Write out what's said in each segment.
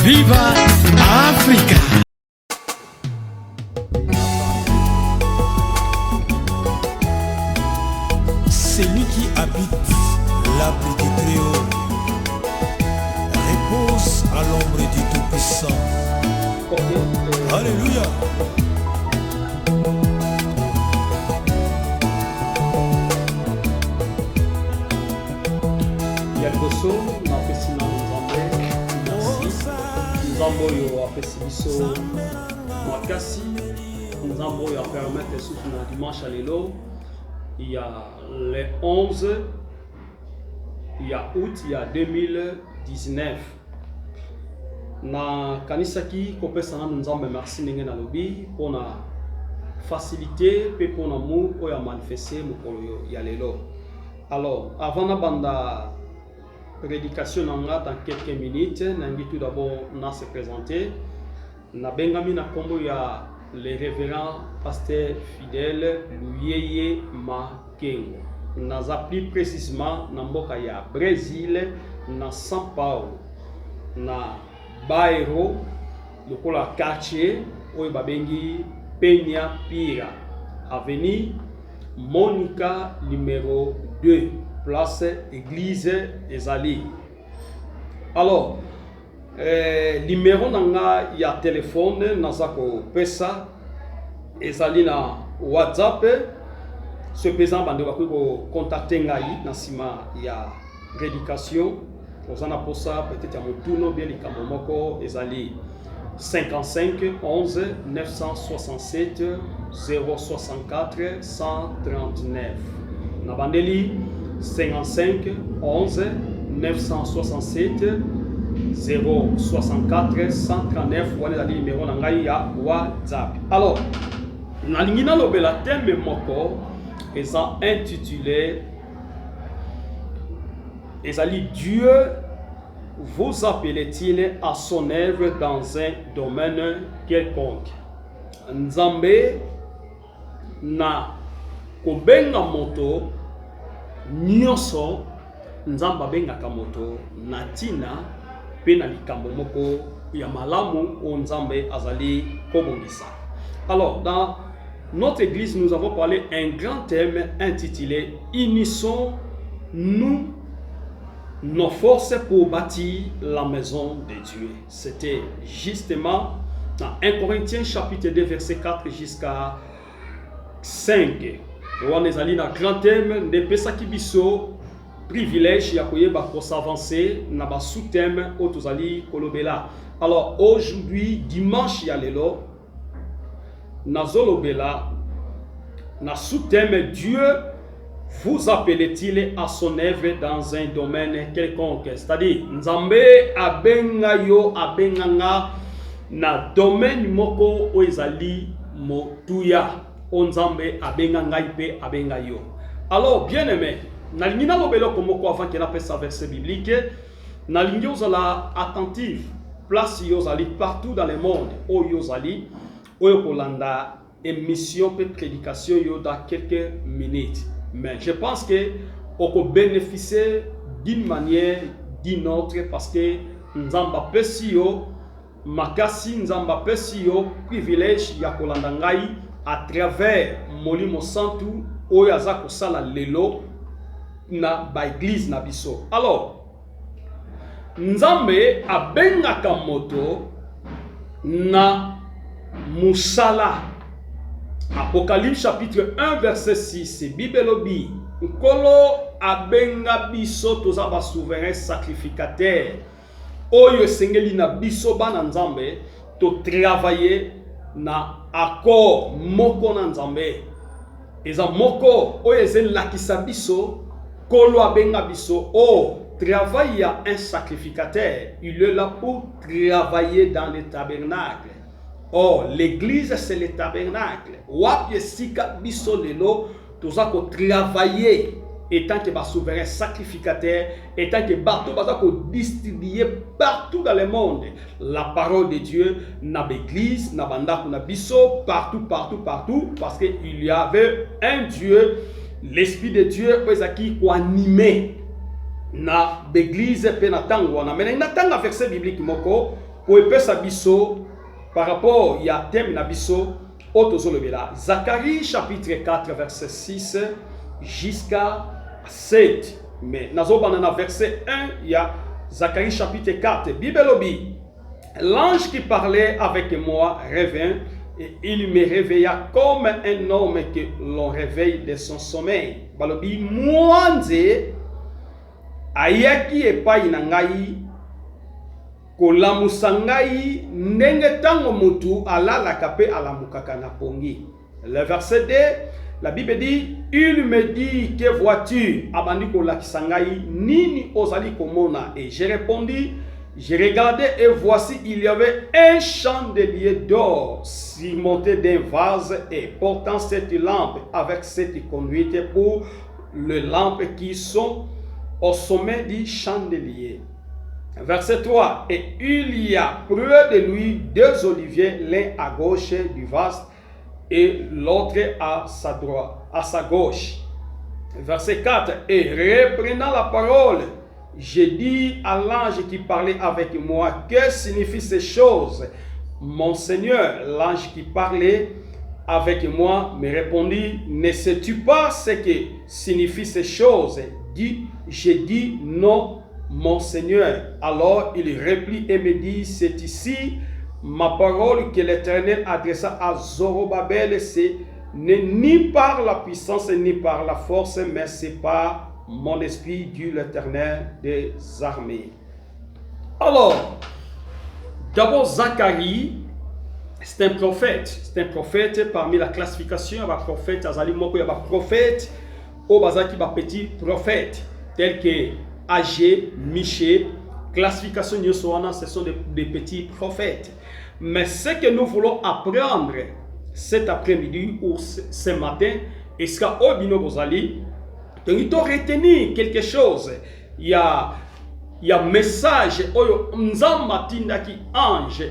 Viva Africa! Celui qui habite l'abri du Très-Haut repose à l'ombre du Tout-Puissant. Alléluia! Yalgoso, na pesi na nzambe, merci. Nzambe oyo apesi biso makasi. Nzambe oyo a permettre surtout na dimanche à lelo. Il y a le 11, il y a août, il y a 2019. Na kanisaki kopesa na nzambe merci ndenge na lobi pona facilité pe pona mu oyo manifester mokolo ya lelo. Alors, avant na banda prédication nanga dans quelques minutes, nangi tout d'abord na se présenter. Na bengami na kombo ya le révérend pasteur fidèle Luyeye Makengo. Naza plus précisément na mboka ya Brésil, na São Paulo, na bairro lokola quartier oyo babengi Penha Pira, avenue Monica numéro 2, place église ezali. Alors numéro nanga ya téléphone nazako pesa ezali na WhatsApp. Ce pesant bande ko contacter ngai na sima ya prédication ozana posa peut-être ya motuno bien likambo moko ezali 55 11 967 064 139 na bandeli 55 11 967 064 139 wana ezali numéro na ngai ya WhatsApp. Alors nalingi nalobela thème moko eza intitulé ezali Dieu vous appelle-t-il à son œuvre dans un domaine quelconque. Nzambe na kobenga moto nyonso nzambe abengaka moto na tina pe na likambo moko ya malamu o nzambe azali kobongisa. Alors dans notre église nous avons parlé un grand thème intitulé Unissons-nous nos forces pour bâtir la maison de Dieu. C'était justement dans 1 Corinthiens chapitre 2 verset 4 jusqu'à 5. On est allé dans grand thème de pesaki biso privilège ya koyeba ko s'avancer na ba sous-thème au tozali kolobela. Alors aujourd'hui dimanche ya lelo nazolobela na sous-thème Dieu vous appelle-t-il à son œuvre dans un domaine quelconque. C'est-à-dire nzambe abenga yo abenganga na domaine moko o ezali motuya onzambe abenga ngai pe abenga yo. Alors bien aimé nalingi nalobela komoko avant que na pesa verset biblique nalingi ozala attentif place yozali partout dans le monde o yozali oyo kolanda émission pe prédication yo dans quelques minutes. Mais je pense que on peut bénéficier d'une manière d'une autre parce que nzamba pesi yo makasi nzamba pesi yo privilège ya kolanda ngai à travers molimo santu oyo aza kosala lelo na ba église na biso. Alors nzambe abengaka moto na musala. Apocalypse chapitre 1 verset 6 Bibelobi nkolo abenga biso toza ba souverain sacrificateur oyo sengeli na biso bana nzambe to travailler na accord moko na nzambe eza moko oyo ezelakisa biso kolo abenga biso travail à un sacrificateur il est là pour travailler dans le tabernacle. Or, l'église, c'est le tabernacle. Wapi sika biso lelo, toza ko travailler étant que souverain sacrificateur, étant que bateau baza ko distribuer partout dans le monde la parole de Dieu, na l'église, na banda na biso, partout, parce que il y avait un Dieu, l'esprit de Dieu, qui animé na l'église pe na tango na mena na tanga verset biblique moko pour epesa biso par rapport il y a thème na biso otozolobela Zacharie chapitre 4 verset 6 jusqu'à 7. Mais nazobana na verset 1 il y a Zacharie chapitre 4 Bibelobi. L'ange qui parlait avec moi revint et il me réveilla comme un homme que l'on réveille de son sommeil. Balobi mwanze ayaki epai na ngai kolamusa ngai ndenge tango mutu alalaka pe alamukaka na pongi. Le verset 2, la Bible dit, il me dit, que vois-tu? Abandi kolakisa ngai nini ozali komona? Et j'ai répondu, j'ai regardé et voici il y avait un chandelier d'or surmonté d'un vase et portant cette lampe avec cette conduite pour les lampes qui sont au sommet du chandelier. Verset 3. Et il y a près de lui deux oliviers, l'un à gauche du vase et l'autre à sa droite, à sa gauche. Verset 4. Et reprenant la parole, j'ai dit à l'ange qui parlait avec moi, que signifient ces choses? Mon Seigneur, l'ange qui parlait avec moi me répondit, ne sais-tu pas ce que signifient ces choses? J'ai dit non, mon Seigneur. Alors il replie et me dit, c'est ici ma parole que l'Éternel adressa à Zorobabel, c'est ni par la puissance ni par la force, mais c'est par mon esprit, dit l'Éternel des armées. Alors, d'abord Zacharie, c'est un prophète. C'est un prophète parmi la classification. Il y a un prophète, il y a un prophète, il y a un petit prophète, tel que Agé, Miché, classification, ce sont des petits prophètes. Mais ce que nous voulons apprendre cet après-midi ou ce matin, est-ce qu'au bino bozali, tu dois retenir quelque chose. Il y a un message, Nzamba tindaki ange,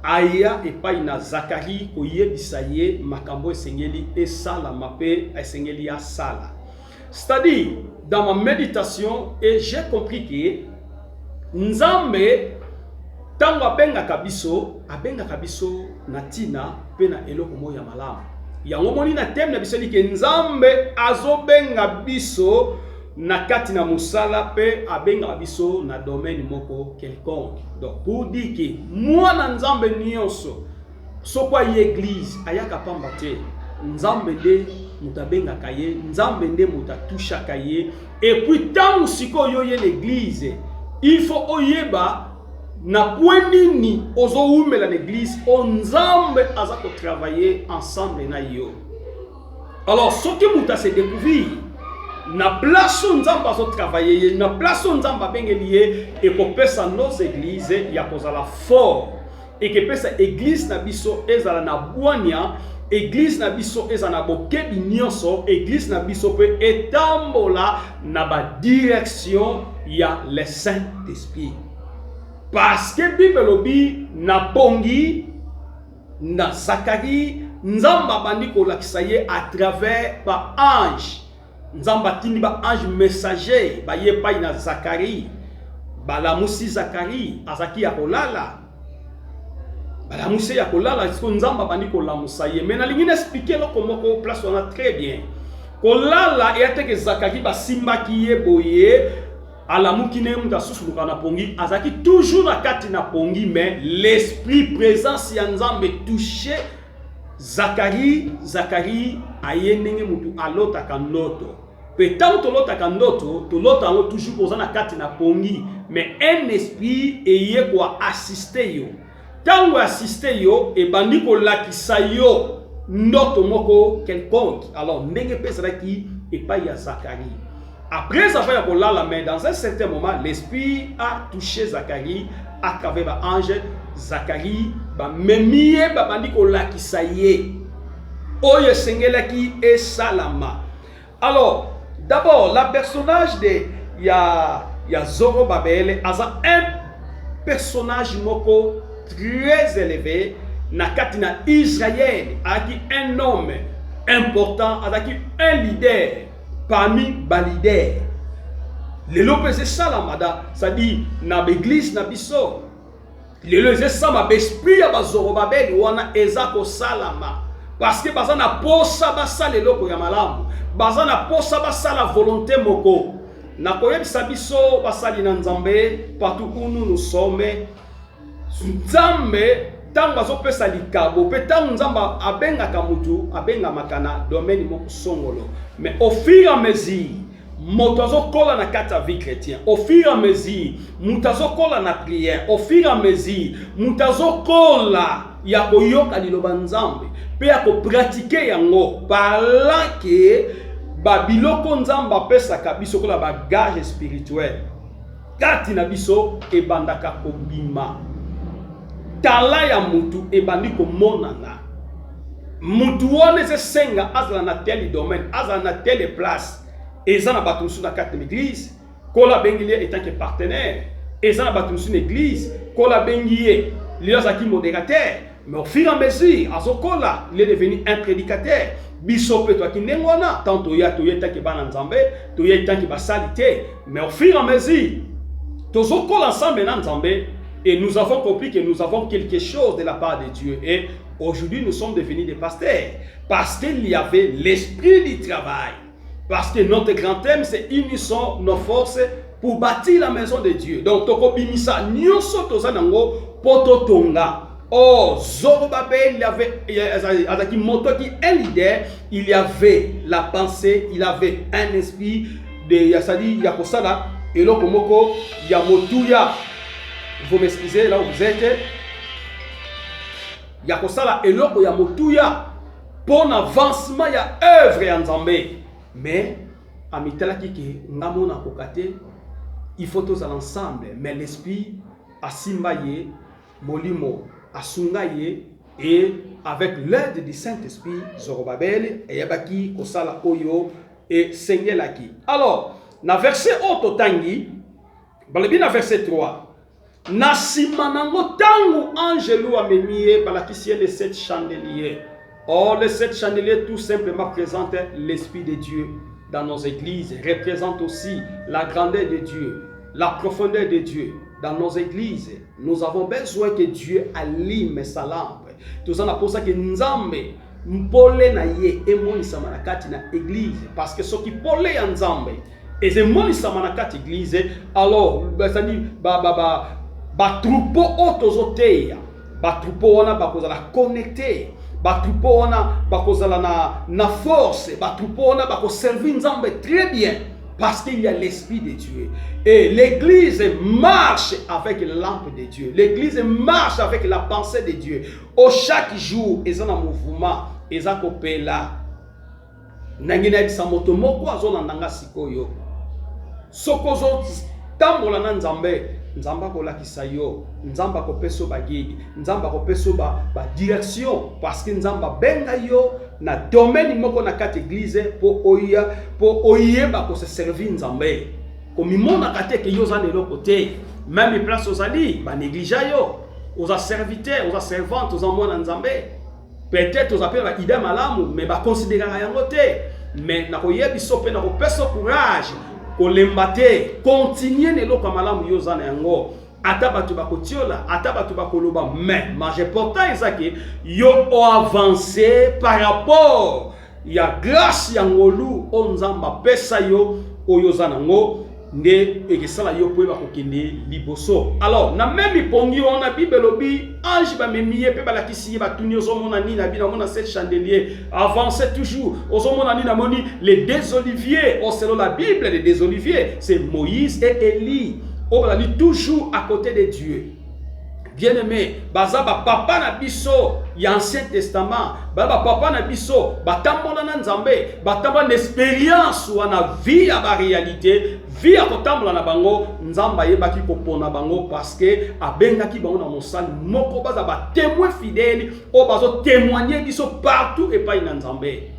aya et pas ina Zacharie, koye bisaye, makambo esengeli, et sala mape, esengeli ya sala. C'est-à-dire, dans ma méditation, et j'ai compris que Nzambe, tango abengaka biso natina pe na eloko moya malamu. Yango moni na thème na biso li ke Nzambe azobenga biso na kati na musala pe abenga biso na domaine moko quelconque. Donc pour dire que moi na Nzambe nyonso sokwa l'église ayaka pamba te Nzambe de mutabenga kaye Nzambe nde mutatusha kaye et puis tant siko yo ye l'église il faut oyeba na point ozo umela l'église Nzambe aza ko travailler ensemble na yo. Alors ce que muta se découvrir na place Nzambe azo travailler na place Nzambe bengelié et pour pesa nos églises ya kozala fort et que pesa église na biso ezala na bwania église na biso ezana bokebi nyonso église na biso pe etambola na ba direction ya le Saint-Esprit. Parce que Bible lobi na pongi na Zacharie Nzamba bandi ko lakisa ye à travers ba ange. Nzamba tindi ba ange messager ba ye pa na Zacharie. Ba la musi Zacharie azaki ya kolala. Bala musi ya kolala siko Nzamba bandi ko la musaye. Mais na lingi expliquer lo comment ko place on a très bien. Kolala et ate que Zacharie ba simba ki ye boye alamuki ne muta susu na pongi azaki toujours na kati na pongi mais l'esprit présence ya Nzambe touché Zacharie ayendenge mutu alota kandoto. Peut-être to lota kandoto to lota ngo toujours kozana kati na pongi mais un esprit eye kwa assister yo. Tango assister yo e bandi ko lakisa yo ndoto moko quelconque. Alors ndenge pesa ki e pa ya Zacharie. Après avoir eu la main, dans un certain moment, l'esprit a touché Zacharie à travers l'ange. Zacharie, memie, bandi ko la ki sa ye. Oye sengela ki e salama. Alors, d'abord, le personnage de Zorobabel a un personnage moko très élevé. Na katina Israël, avec un homme important, avec un leader. Parmi balidé le lopez salamada ça dit na l'église na biso lelo ezesamba besprit ya bazorobabeli wana eza kosalama parce que baza na posa basala eloko ya malamu, baza na posa basala volonté moko. Nakoyebisa biso basali na Nzambe partout où nous sommes. Nzambe tango azopesa likabo pe tango Nzamba abengaka mutu abengamaka na domaine moko songolo, mais au fur et à mesure moto azokola na kati ya vie chrétien, au fur et à mesure moto azokola na prière, au fur et à mesure moto azokola ya koyoka liloba Nzambe pe ya kopratiquer yango parlant que babiloko Nzamba apesaka biso kola bagage spirituel kati na biso ebandaka kobima. Tala ya mutu ebandi komonana, mutu wana esenga azala na tel domaine, azala na telle place. Eza na bato musu na kati l'église kola bengi ye etant que partenaire, eza na bato musu na église kola bengi ye li azaki modérateur, mais au fur et à mesure azokola il est devenu un prédicateur. Biso pe to ki ndengona tanto ya to yeta ke bana Nzambe to yeta ke basalité, mais au fur et à mesure tozokola ensemble na Nzambe. Et nous avons compris que nous avons quelque chose de la part de Dieu. Et aujourd'hui, nous sommes devenus des pasteurs. Parce qu'il y avait l'esprit du travail. Parce que notre grand thème, c'est unissons nos forces pour bâtir la maison de Dieu. Donc, tokobimisa nyonso tozanango pototonga. Oh, Zorobabel, il y avait Azaki Moto qui est un leader. Il y avait la pensée, il avait un esprit de Yasadi Yakosala. Et l'Okomoko Yamotuya. Vous m'excusez là où vous êtes. Yakosala eloko ya motuya pour l'avancement ya œuvre ya Nzambe. Mais amitala kike ngamona kokate, il faut tous ensemble. Mais l'esprit asimbaye molimo asungaye et avec l'aide du Saint-Esprit Zorobabel et yabaki kosala oyo et sengelaki. Alors, na verset ototangi, balebi na verset 3. Nasima nango tangu angelo amemie balakisi les 7 chandeliers. Or les 7 chandeliers tout simplement représentent l'esprit de Dieu dans nos églises, représentent aussi la grandeur de Dieu, la profondeur de Dieu dans nos églises. Nous avons besoin que Dieu allume sa lampe. Tout ça pour ça que Nzambe mpole na ye emonisa manakati na église, parce que ce qui pole ya Nzambe et c'est monisa manakati église, alors ça dit batrupo otozoteya, batrupo wana bakozala connecté, batrupo wana bakozala na force, batrupo wana bakoservir Nzambe très bien parce qu'il y a l'esprit de Dieu. Et l'église marche avec la lampe de Dieu. L'église marche avec la pensée de Dieu. Au chaque jour, ils ont un mouvement, ils ont kopela. Nangina di samoto moko azona nanga sikoyo. Sokozo tambola na Nzambe. Nzamba kolakisa yo, Nzamba kopeso bagigi, Nzamba kopeso ba direction, parce que Nzamba benga yo na domaine moko na kati église po oye ba ko se servir Nzambe. Comme mona kate ke yo za lelo côté, même place aux ali, ba négligea yo, aux serviteurs, aux servantes, aux mona Nzambe. Peut-être aux appels ba idée malamu, mais ba considérer yango te. Mais na koyebi so pe na ko peso courage. Kolembate, continuer neloko malamu yozana yango. Ata batu bakotiola, ata batu bakoloba, mais important ezaki yo avancé par rapport ya grâce yangolu onzamba pesa yo oyozana ngo nde ekesala yo po bakokende liboso. Alors na même pongi on a bibelobi ange ba memiye pe balakisi ba tuni ozomona ni na bina mona 7 chandeliers avancez toujours ozomona ni na moni les deux oliviers selon la Bible. Les deux oliviers c'est Moïse et Élie, on va aller toujours à côté de Dieu. Bien-aimé, bazaba papa na biso ya Ancien Testament, baba papa na biso batambola na Nzambe, batamba d'expérience ou na vie à la réalité, vie à kotambola na bango, Nzamba yebaki kopona bango parce que abengaki bango na mosali moko bazaba témoin fidèle, o bazo témoigner biso partout et pas na Nzambe.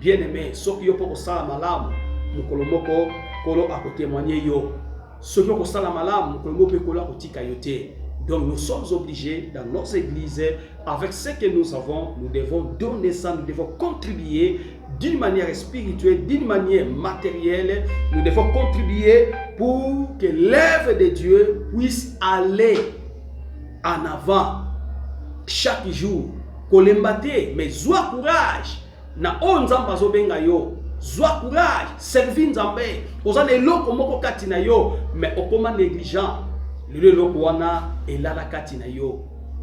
Bien-aimé, soki yo poko sala malamu, mukolo moko kolo a témoigner yo. Soki yo ko sala malamu, mukolo moko kolo a tika yo te. Donc nous sommes obligés dans nos églises, avec ce que nous avons, nous devons donner ça, nous devons contribuer d'une manière spirituelle, d'une manière matérielle. Nous devons contribuer pour que l'œuvre de Dieu puisse aller en avant chaque jour. Kolembate, mais zwa courage. Na o nzamba zobenga yo. Zwa courage, servi nzambe. Ozana eloko moko kati na yo, mais okoma négligent. Lelo eloko wana elala kati na yo.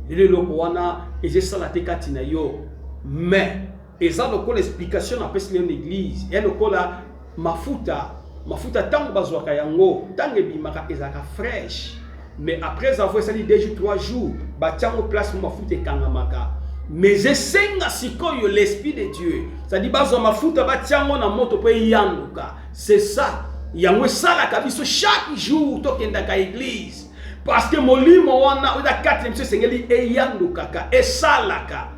Lelo eloko wana ezesala te kati na yo. Mais eza lokola explication na pesi na l'église. Ya lokola mafuta tango bazwaka yango, tango ebimaka ezaka fraîche. Mais après avoir sali 2 jours 3 jours, batiango place mafuta ekangamaka. Mais esenga sikoyo l'esprit de Dieu. Ça dit bazwa mafuta batiango na moto pe yanduka. C'est ça. Yango esalaka biso chaque jour tokendaka église. Parce que molimo wana oda 4e sengeli eyandukaka esalaka.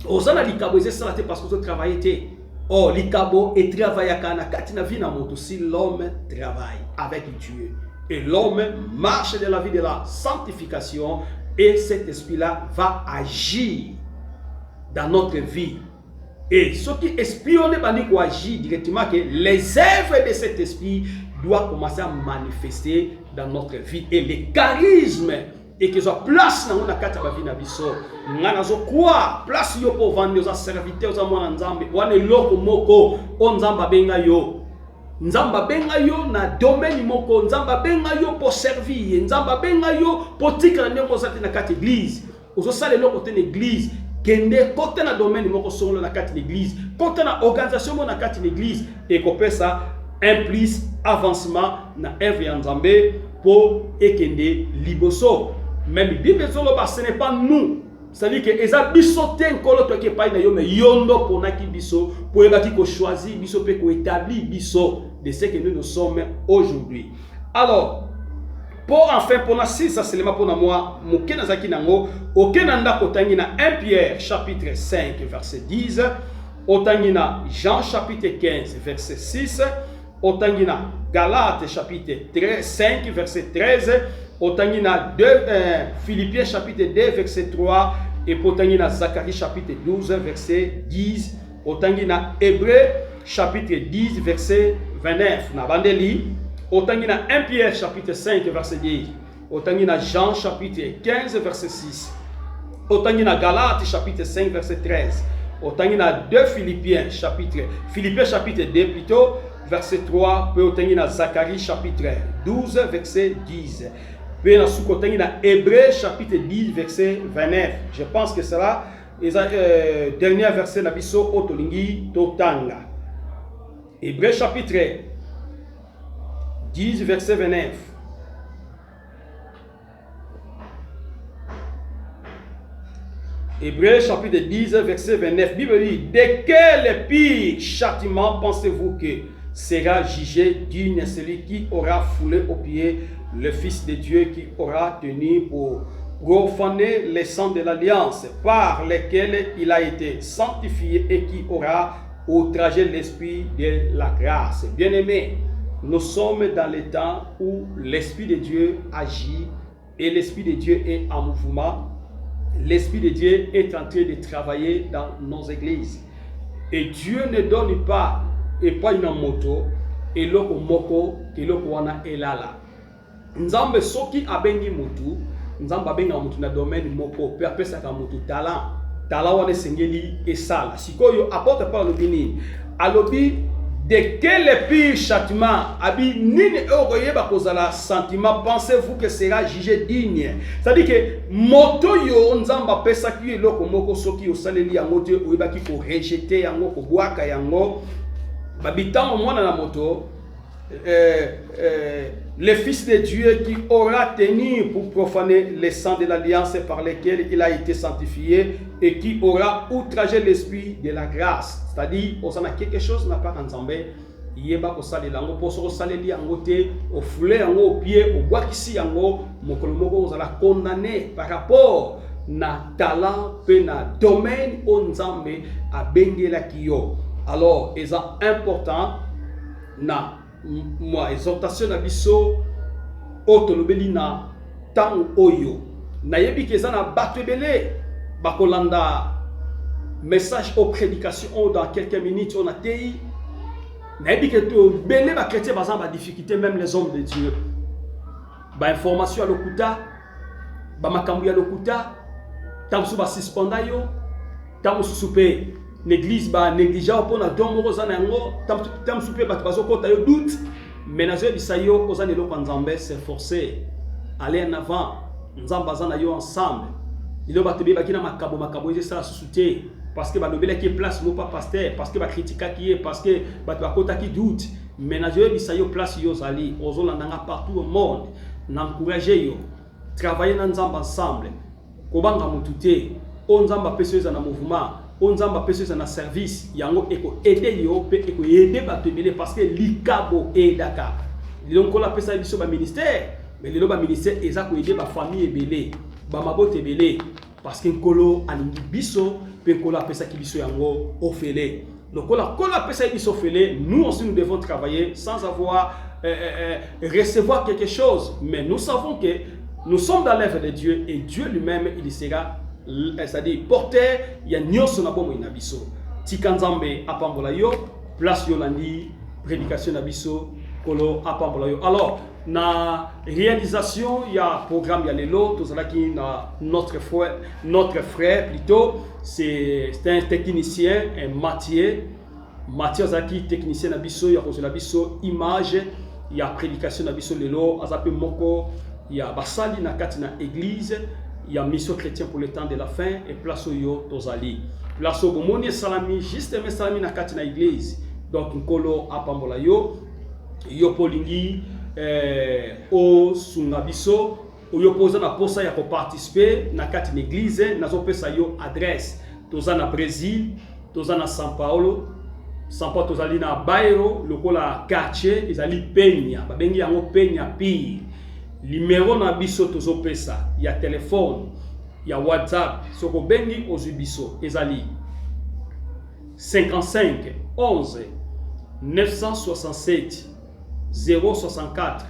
Ozana likabo esalate parce que tu travailles. Oh, likabo et travaillaka na kati na vie na moto si l'homme travaille avec Dieu. Et l'homme marche dans la vie de la sanctification et cet esprit-là va agir dans notre vie. Et ce qui espionne agit directement que les œuvres de cet esprit doivent commencer à manifester dans notre vie. Et les charismes et que soit place dans la carte de la vie biso ngana zo quoi place yo pour vendre aux serviteurs aux mwana nzambe wana loko moko o nzamba benga yo nzamba benga yo na domaine moko nzamba benga yo pour servir nzamba benga yo pour tika ndeko zate na carte église ozo sala loko te église kende côté na domaine moko solo na carte l'église côté na organisation mo na carte l'église et ko pesa implique avancement na œuvre ya nzambe pour ekende liboso. Même Bible ce n'est pas nous. C'est-à-dire que les abisoté nkolo toke pa na yo mais yondo pona ki biso pour ebaki ko choisir biso pe ko établir biso de ce que nous sommes aujourd'hui. Alors pour enfin pour na ça seulement pour na moi mokena zaki nango okena ndako tangi na 1 Pierre chapitre 5 verset 10 otangi na Jean chapitre 15 verset 6 otangi na Galates chapitre 5 verset 13 otangi na Philippiens chapitre 2 verset 3 et otangi na Zacharie chapitre 12 verset 10 otangi na Hébreux chapitre 10 verset 29 na bandeli otangi na 1 Pierre chapitre 5 verset 10 otangi na Jean chapitre 15 verset 6 otangi na Galates chapitre 5 verset 13 otangi na 2 Philippiens chapitre 2 plutôt verset 3 puis otangi na Zacharie chapitre 12 verset 10 puis na sukotangi na Hébreux chapitre 10 verset 29. Je pense que cela est dernier verset na biso otolingi totanga. Hébreux chapitre 10 verset 29. Hébreux chapitre 10 verset 29. Bible dit: de quel pire châtiment pensez-vous que sera jugé digne celui qui aura foulé aux pieds le Fils de Dieu, qui aura tenu pour profaner les sangs de l'alliance par lesquels il a été sanctifié et qui aura outragé l'esprit de la grâce. Bien-aimés, nous sommes dans le temps où l'Esprit de Dieu agit et l'Esprit de Dieu est en mouvement. L'Esprit de Dieu est en train de travailler dans nos églises. Et Dieu ne donne pas et pas une moto et loko moko et loko wana elala. Nzambe soki abengi mutu, nzamba benga mutu na domaine moko pe apesa ka mutu talent wana sengeli esala. Sikoyo apporte par le bini. Alobi de quel pire châtiment abi nini okoyeba kozala sentiment pensez-vous que sera jugé digne. C'est-à-dire que moto yo nzamba pesa ki eloko moko soki osaleli yango te oyebaki ko rejeter yango ko bwaka yango babitango mwana na moto le Fils de Dieu qui aura tenu pour profaner les sangs de l'alliance par lesquels il a été sanctifié et qui aura outragé l'esprit de la grâce. C'est-à-dire, on a quelque chose n'a pas ensemble. Yeba ko sale lango poso sale li yango te au foulé yango au pied au bois ici yango mokolo moko on la condamner par rapport na talent pe na domaine on nzambe a bengela kiyo. Alors, c'est important na moi exhortation na biso otolobeli na tango oyo na yebi keza na bato ebele bakolanda message aux prédications dans quelques minutes on a tei na yebi ke to belé ba chrétien bazan ba difficulté même les hommes de Dieu ba information à lokuta ba makambu ya lokuta tamusu ba suspenda yo tamusu supe l'église ba négligent pour na don moko za na yango tamusu pe bato bazokota yo doute mais na zo bisayo oza lelo kwa nzambe c'est forcé aller en avant nzamba za na yo ensemble lelo bato be bakina makabo eze sala susute parce que balobela ki place mo pas pasteur parce que ba critica ki parce que bato bakota ki doute mais na zo bisayo place yo zali ozolanda partout au monde n'encourager yo travailler na nzamba ensemble kobanga mutute o nzamba peso na mouvement o nzamba peso na service yango eko aider yo pe eko aider bato ebele parce que likabo edaka lilonko la pesa biso ba ministère mais lelo ba ministère eza ko aider ba famille ebele ba mabote ebele parce que nkolo alingi biso pe nkolo apesa ki biso yango ofele donc la pesa biso ofele nous aussi nous devons travailler sans avoir recevoir quelque chose mais nous savons que nous sommes dans l'œuvre de Dieu et Dieu lui-même il sera c'est-à-dire porteur ya nyonso na bomo ina biso tikanzambe apambola yo place yo landi prédication na biso kolo apambola yo alors na réalisation ya programme ya lelo tozalaki na notre frère plutôt c'est un technicien un Mathieu azaki technicien na biso ya kozela biso image ya prédication na biso lelo azape moko ya basali na kati na église ya mission chrétien pour le temps de la fin et place yo tozali place au bomoni salami justement salami na kati na église donc nkolo apambola yo polingi o sunga biso yo poza na posa ya ko participer na kati na église nazo pesa yo adresse toza na Brésil toza na São Paulo tozali na Bairro lokola quartier ezali Peña babengi yango Peña Pire numéro na biso tozo pesa ya téléphone ya WhatsApp soko bengi ozu biso ezali 55 11 967 064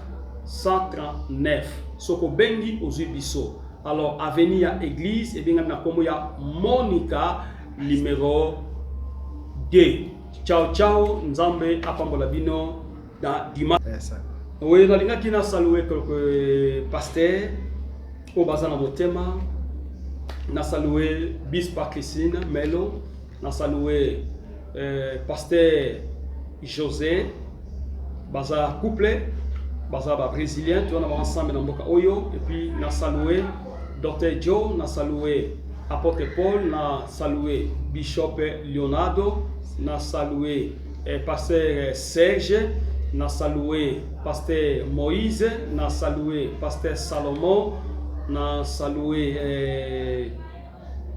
139 soko bengi ozu biso alors avenue ya église et bien na komo ya Monica numéro 2 ciao nzambe apambola bino da dimanche. Oui, nalinga kina saluer quelques pasteurs au bazana motema na saluer Bispa Christine Melo na saluer pasteur José baza couple baza ba brésilien tu on a ensemble na mboka oyo et puis na saluer Dr Joe na saluer apôtre Paul na saluer Bishop Leonardo na saluer pasteur Serge na salué pasteur Moïse, na salué pasteur Salomon, na salué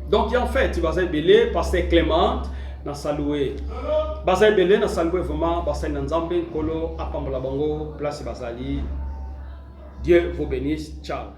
donc en fait tu vas belé pasteur Clément, na salué bazay belé na salué vraiment pasteur Nzambe Kolo apambola bango place bazali. Dieu vous bénisse, ciao.